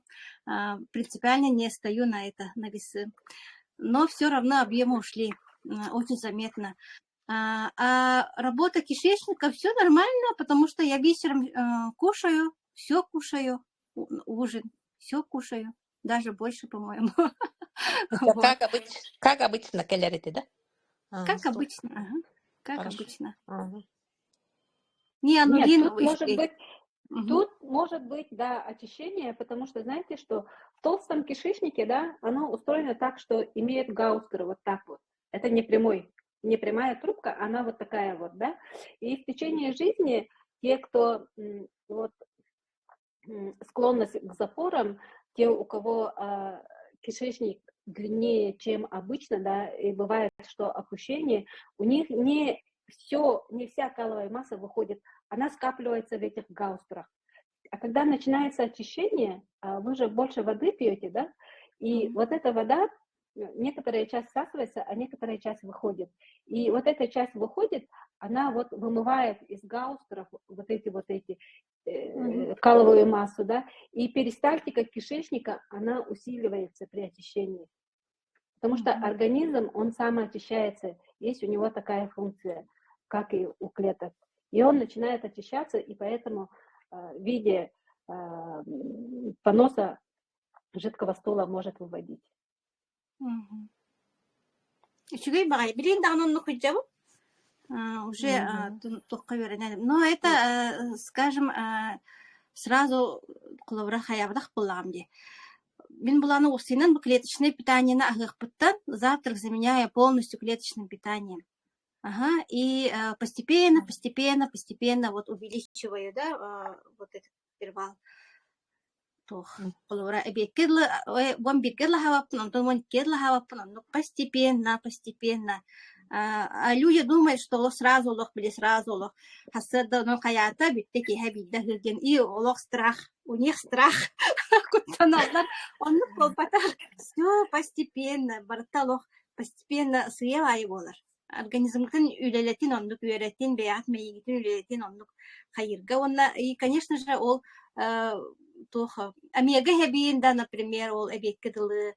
принципиально не стою на весы, но все равно объемы ушли, очень заметно. А работа кишечника, все нормально, потому что я вечером кушаю, все кушаю, ужин, все кушаю, даже больше, по-моему. Как обычно, калории, да? Как обычно, ага. Как Хорошо. обычно. Ага. Не аннулин. Тут может быть, да, очищение, потому что, знаете, что в толстом кишечнике, да, оно устроено так, что имеет гаустер вот так вот. Это не прямая трубка, она вот такая вот, да. И в течение жизни те, кто вот склонность к запорам, те, у кого кишечник длиннее, чем обычно, да, и бывает, что опущение, у них не вся каловая масса выходит, она скапливается в этих гаустерах. А когда начинается очищение, вы же больше воды пьете, да, и вот эта вода, некоторая часть всасывается, а некоторая часть выходит. И вот эта часть выходит, она вот вымывает из гаустеров вот эти каловую массу, да, и перистальтика кишечника, она усиливается при очищении. Потому что организм, он самоочищается, есть у него такая функция, как и у клеток. И он начинает очищаться, и поэтому в виде поноса жидкого стула может выводить. Уже но это, скажем, сразу кулавра хаябдах буламди. Мен буланы усинан клеточное питание на агыхпыттан завтрак заменяя полностью клеточным питанием. Ага, и постепенно вот увеличиваю, да, вот этот интервал. Тох, полура обекедла, вон бекедла хавапн, он вон кедла хавапн, но постепенно. А люди думают, что лох сразу лох были сразу лох. Хасада, но хаята биттеки хабидда хирген, и лох страх, у них страх. Кутаналар, он колпата, все постепенно, барта лох постепенно съевай болар. Организмтын үлелетин ондук үйреттин беят мейгитин үлелетин ондук хайырга онна, и конечно же ол тоха омега хебин, да, например, ол обеккедылы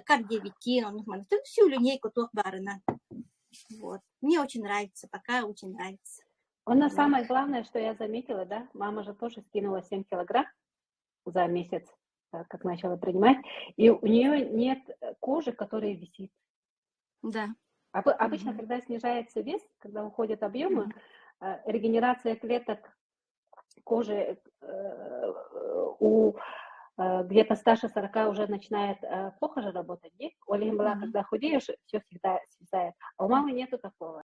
кардиовитин, он ман тут всю линейку тох барына. Вот. Мне очень нравится, пока очень нравится. Он самое главное, что я заметила, да, мама же тоже скинула 7 килограмм за месяц, как начала принимать, и у нее нет кожи, которая висит. Да. Обычно, когда снижается вес, когда уходят объемы, регенерация клеток кожи у где-то старше 40 уже начинает плохо же работать. У Олимбала, когда худеешь, все всегда свисает. А у мамы нету такого.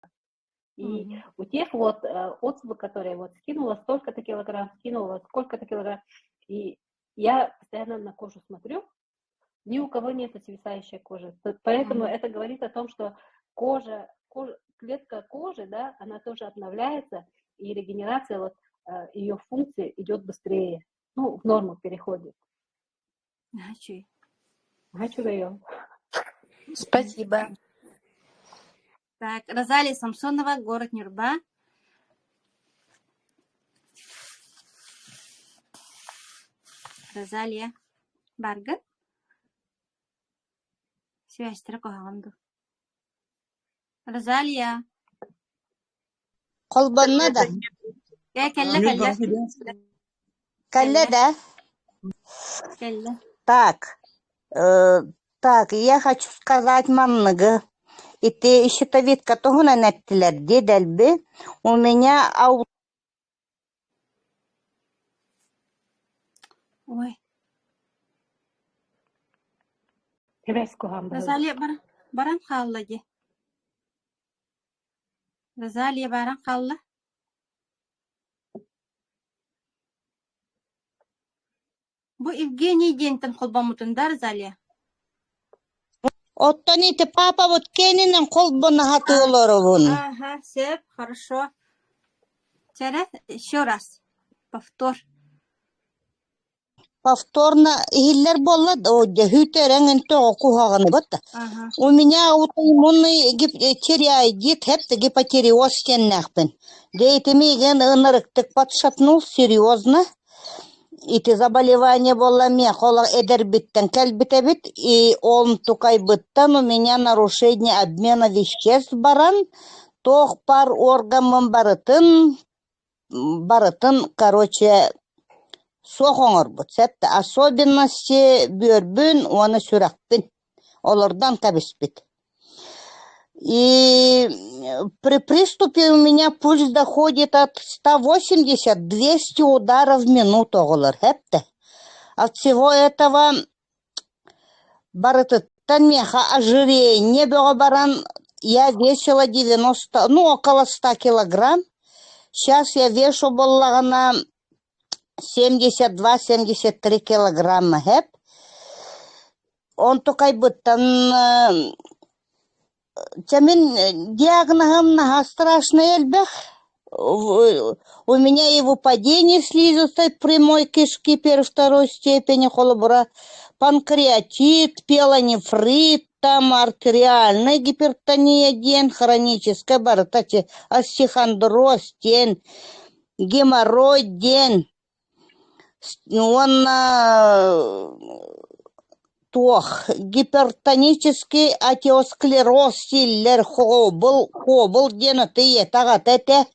И у тех вот отзывы, которые вот скинула столько-то килограмм, скинула сколько-то килограмм, и я постоянно на кожу смотрю, ни у кого нету свисающей кожи. Поэтому это говорит о том, что клетка кожи, да, она тоже обновляется, и регенерация вот ее функции идет быстрее, ну, в норму переходит. Хочу даем. Спасибо. Так, Розалия Самсонова, город Нюрба. Розалия Барга. Связь тракоганду. Розалия. Колбанна да. Калле да. Так, я хочу сказать манныгы. И ты щитовидка тогуна неттилер дедельби. У меня Ой. Розалия баран халла ди. Розалия баран халла. Бу Евгений Дентин колбамутунда Розалия. Оттоните папа вот кенинен колбана хатыолоровун. Ага, все, хорошо. Сейчас еще раз. Повторно хиллер болла да хүтерен току хаганы бат. У меня аутоиммунный тиреоидит, хепте гипотиреоз теннахпен. Дейтемиген ынырыктык подшатнул серьезно. И ты заболевание было мне, холо эдербиттен кельбитебит, и он тукайбыттан у меня нарушение обмена веществ баран, тох пар органмын барытын, короче, сохоңор бут. Особенности бөрбүн, оны сүрәкпин, олардан кабиспит. И при приступе у меня пульс доходит от 180-200 ударов в минуту. От всего этого ожирение баран, я весила 90, около 100 килограмм. Сейчас я вешу на 72-73 килограмма. Он только будто... Тямин диагнозом на страшный эльбех. У меня и выпадение слизистой прямой кишки первой-второй степени, холобура, панкреатит, пелонефрит, там артериальная гипертония, ден, хроническая баратати, остеохондроз, ден, геморрой, ден. Он гипертонический атеросклероз силлер хобл денатые тагатете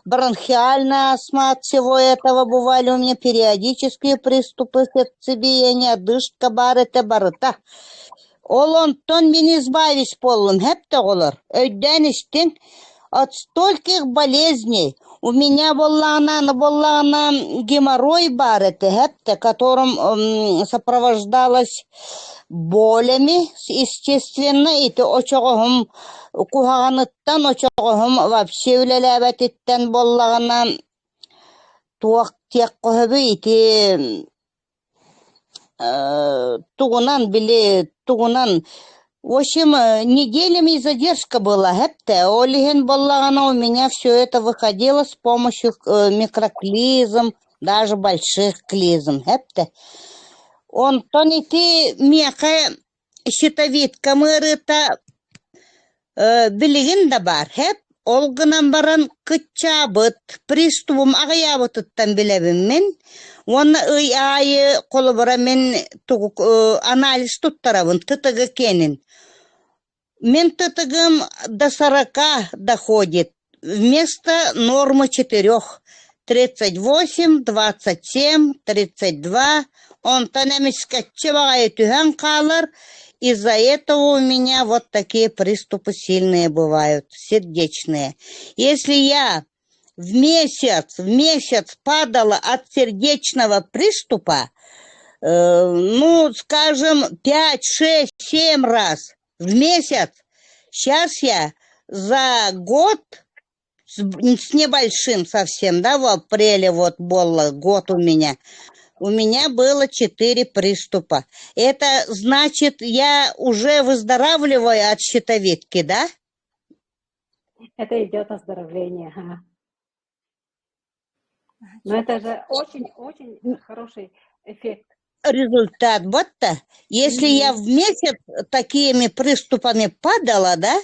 бронхиальная астма от всего этого бывали у меня периодические приступы сердцебиения, одышка барыта. Олонтон мен избавись полым хепте олар. Өйден иштен от стольких болезней. У меня была геморрой бар, которым сопровождалась болями, естественно, и то очоғым кухаганыттан, очоғым вообще үлеләбәтиттен боллағына туақ тек қойбы ити тугунан. В общем, неделями задержка была. Олиген боллагана у меня все это выходило с помощью микроклизм, даже больших клизм. Он тонити меха щитовидка мырыта билигин да бар. Олгынан баран кытчабыт, приступым ағаябытыттан билебім мен. Оны айы қолыбыра мен анализ туттарабын, тытығы кенін. Мен тытығым до 40 доходит, вместо нормы 4. 38, 27, 32. Он тонамис качевая тюхан калар. Из-за этого у меня вот такие приступы сильные бывают, сердечные. Если я в месяц падала от сердечного приступа, скажем, 5, 6, 7 раз в месяц, сейчас я за год с небольшим совсем, да, в апреле вот было год у меня было 4 приступа. Это значит, я уже выздоравливаю от щитовидки, да? Это идет оздоровление. Ага. Но это же очень-очень хороший эффект. Результат. Вот-то. Если я в месяц такими приступами падала, да?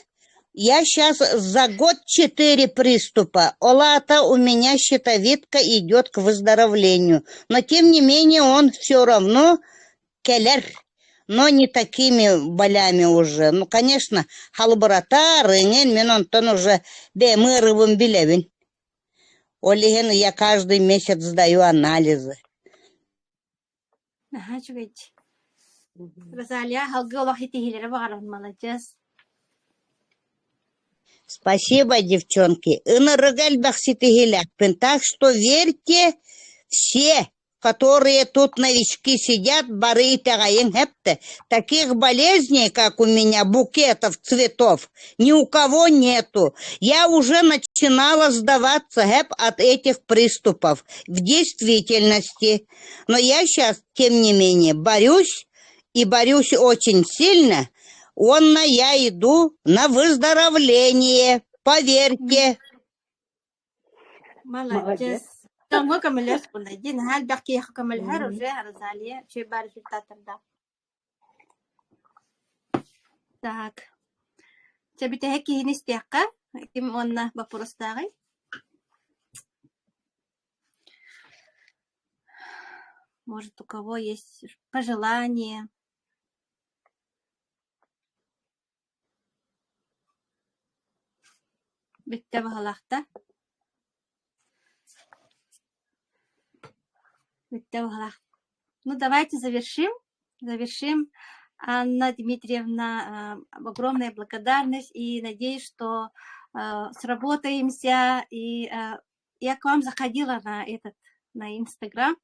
Я сейчас за год 4 приступа. Олата у меня щитовидка идет к выздоровлению. Но тем не менее он все равно келер. Но не такими болями уже. Ну, конечно, халбарата, рынен, мен онтон уже бемырывым билевин. Олиген я каждый месяц сдаю анализы. Ага, чугайте. Розалия, халгы хитихилері бағаран, молодец. Спасибо, девчонки. Так что верьте, все, которые тут новички сидят, бары таких болезней, как у меня, букетов цветов, ни у кого нету. Я уже начинала сдаваться от этих приступов в действительности. Но я сейчас, тем не менее, борюсь, и борюсь очень сильно. Я иду на выздоровление, поверьте. Молодец. Тонго камелер спондадин, хал баки камелер уже Розалия, чей бар результатында. Так. Тебе те хеки хинистяка, ким онна вопростагы. Может, у кого есть пожелания? Ну, давайте завершим. Анна Дмитриевна, огромная благодарность и надеюсь, что сработаемся. И я к вам заходила на Инстаграм.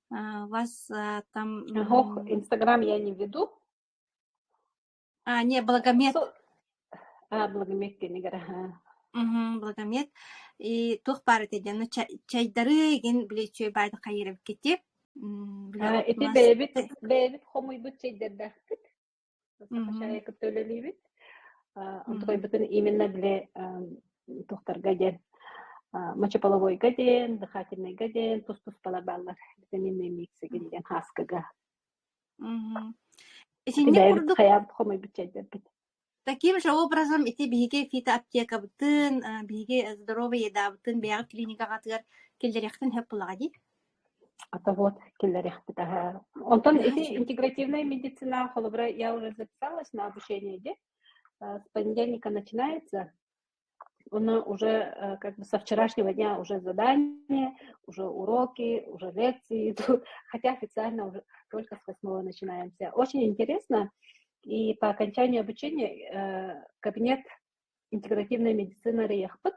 Вас там... Инстаграм я не веду. Не, Благомет. Благомет кенегер. Благомет. И тух парит еден. Чайдары ген билечой байды хайырып кетеп. Эти бэбит хомуй бут чайдардах кит. Сахашая көтөлөли бит. Онтой бутын именно биле тухтар гаден. Мочеполовой гаден, дыхательный гаден, тус-тус палабаллар. Витаминный миксы генден хаскага. Бэбит хаяб хомуй бут чайдардах. Таким же образом, эти биге фитоаптека бутын, биге здоровая еда бутын, бига клиника гатыр келдерехтен хеп булаги. Это вот келдерехтен. Онтон эти интегративная медицина, холобра, я уже записалась на обучение, с понедельника начинается. Она уже как бы со вчерашнего дня уже задания, уже уроки, уже лекции идут, хотя официально уже только с 8 начинаемся. Очень интересно. И по окончанию обучения кабинет интегративной медицины Рейхпут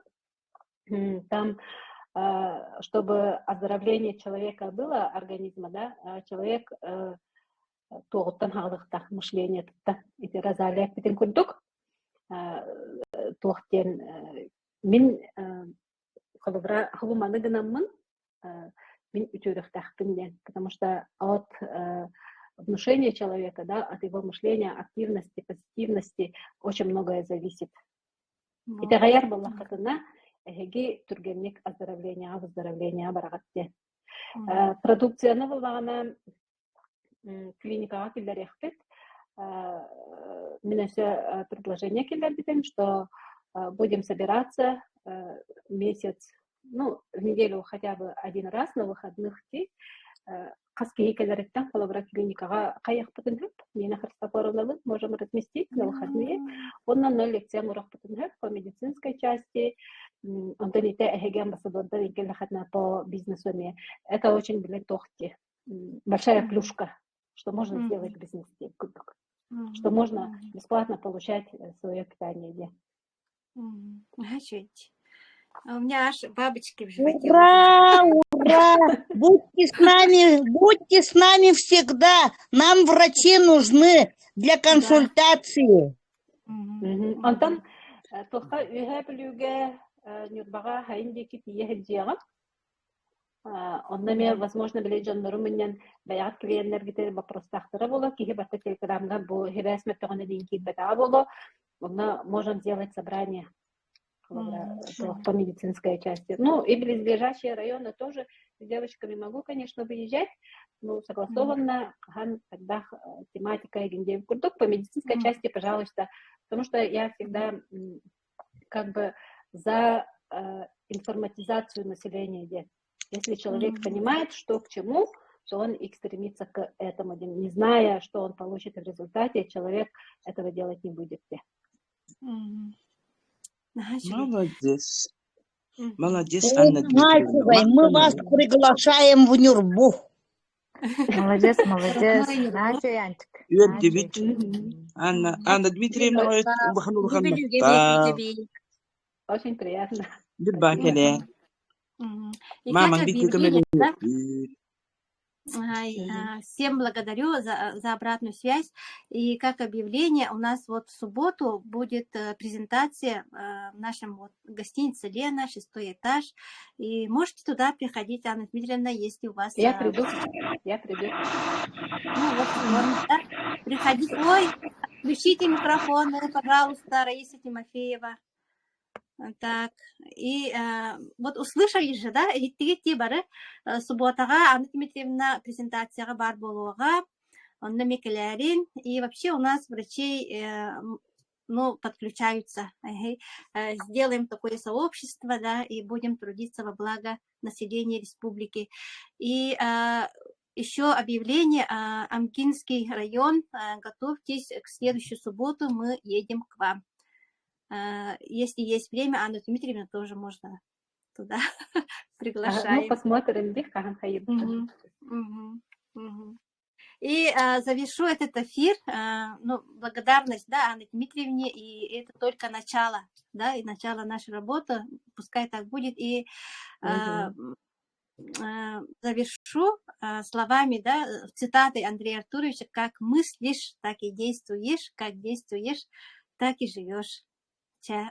Там, чтобы оздоровление человека было, организма, да, человек тоғыттан хағылықтақ мышление тұтта. Эти разалияк бітін күрдік. Тоқтен мен хылуманы гынамын, мен үтөріқтақпінден, потому что от внушения человека, да, от его мышления, активности, позитивности очень многое зависит. И тағайар болла қатына әхеге түргеннік выздоровление барағатте. Продукцияны болағына клиникаға келдер ехпет. Мен өсе предложение келдер бітен, что будем собираться месяц, ну, в неделю хотя бы один раз на выходных ти. Қаскеге келереттен қолабыра клиникаға қаяқ бұтын хөп. Мені Христофоровналы можем разместить на выходные. Оннан 0 лекция мұрақ бұтын хөп по медицинской части. Ондан ете әхеген басадондан екелі қатна по бизнесу. Это очень, блин, тохти. Большая плюшка, что можно сделать в бизнесе. Что можно бесплатно получать свое питание. У меня аж бабочки в животе. Ура, ура! Будьте с нами всегда. Нам врачи нужны для консультации. Антон, тоха үйе білуге нюрбаға хайындеки тиехет жияға. Онда мен, возможно, біле жандару менен баяғат клиенттергітер вопростақтыры болу, кейі батта телеграмға бұл хебәсмет тоғына дейін кейт бәтаға болу. Онда можем сделать собрание по медицинской части. Ну, и близлежащие районы тоже с девочками могу, конечно, выезжать, но согласованно, тогда тематика и курдук по медицинской части, пожалуйста, потому что я всегда как бы за информатизацию населения. Если человек понимает, что к чему, то он и стремится к этому. Не зная, что он получит в результате, человек этого делать не будет. Молодец. Молодец, Анна Дмитриевна. Мы вас приглашаем в Нюрбу. Молодец, молодец. Начо, Янчик. Анна Дмитриевна, очень приятно. Мама, всем благодарю за обратную связь. И как объявление, у нас вот в субботу будет презентация в нашем вот гостинице «Лена», 6-й этаж. И можете туда приходить, Анна Дмитриевна, если у вас... Я приду. Ну, вот, да? Приходите. Ой, включите микрофон, пожалуйста, Раиса Тимофеева. Так, и вот услышали же, да, и бары субботага Анна Дмитриевна презентацияга бар болуга, он намекалярин, и вообще у нас врачей, ну, подключаются. Сделаем такое сообщество, да, и будем трудиться во благо населения республики. И еще объявление, Амкинский район, готовьтесь, к следующую субботу мы едем к вам. Если есть время, Анну Дмитриевну тоже можно туда приглашаем. Ну, посмотрим, И завершу этот эфир, ну, благодарность, да, Анне Дмитриевне, и это только начало, да, и начало нашей работы, пускай так будет, и завершу словами, да, цитатой Андрея Артуровича: как мыслишь, так и действуешь, как действуешь, так и живешь.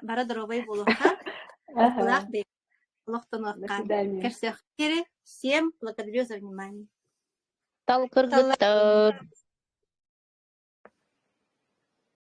Бара здоровой булуха. До свидания. Всем благодарю за внимание.